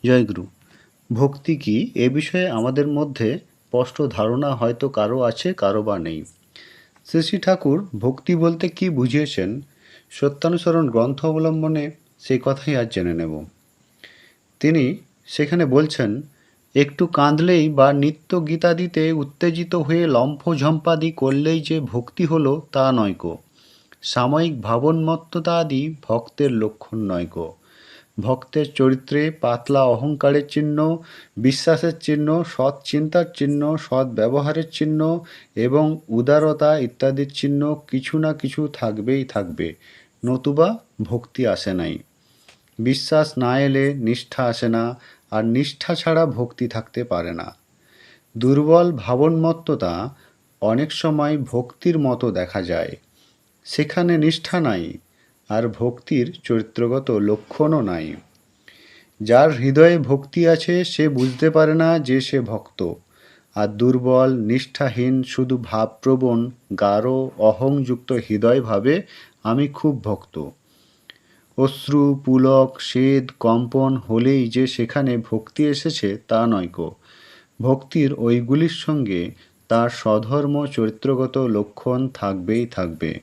জয়গুরু। ভক্তি কি এ বিষয়ে আমাদের মধ্যে স্পষ্ট ধারণা হয়তো কারো আছে, কারো বা নেই। শ্রী শ্রী ঠাকুর ভক্তি বলতে কি বুঝিয়েছেন, সত্যানুসরণ গ্রন্থ অবলম্বনে সেই কথাই আজ জেনে নেব। তিনি সেখানে বলছেন, একটু কাঁদলেই বা নিত্য গীতাদিতে উত্তেজিত হয়ে লম্ফঝম্পাদি করলেই যে ভক্তি হলো তা নয়কো। সাময়িক ভাবন্মত্ততা আদি ভক্তের লক্ষণ নয়কো। ভক্তের চরিত্রে পাতলা অহংকারের চিহ্ন, বিশ্বাসের চিহ্ন, সৎ চিন্তার চিহ্ন, সৎ ব্যবহারের চিহ্ন এবং উদারতা ইত্যাদির চিহ্ন কিছু না কিছু থাকবেই থাকবে, নতুবা ভক্তি আসে নাই। বিশ্বাস না এলে নিষ্ঠা আসে না, আর নিষ্ঠা ছাড়া ভক্তি থাকতে পারে না। দুর্বল ভাবন্মত্ততা অনেক সময় ভক্তির মতো দেখা যায়, সেখানে নিষ্ঠা নাই, আর ভক্তির চরিত্রগত লক্ষণও নাই। যার হৃদয়ে ভক্তি আছে সে বুঝতে পারে না যে সে ভক্ত, আর দুর্বল নিষ্ঠাহীন শুধু ভাবপ্রবণ গাঢ় অহংযুক্ত হৃদয় ভাবে আমি খুব ভক্ত। অশ্রু পুলক স্বেদ কম্পন হলেই যে সেখানে ভক্তি এসেছে তা নয়কো। ভক্তির ওইগুলির সঙ্গে তার স্বধর্ম চরিত্রগত লক্ষণ থাকবেই থাকবে।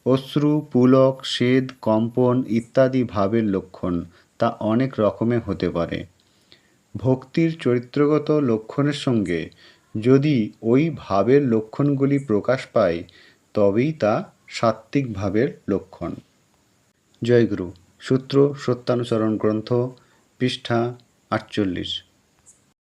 অশ্রু পুলক স্বেদ কম্পন ইত্যাদি ভাবের লক্ষণ, তা অনেক রকমের হতে পারে। ভক্তির চরিত্রগত লক্ষণের সঙ্গে যদি ওই ভাবের লক্ষণগুলি প্রকাশ পায়, তবেই তা সাত্ত্বিক ভাবের লক্ষণ। জয়গুরু। সূত্র সত্যানুসরণ গ্রন্থ, পৃষ্ঠা 48।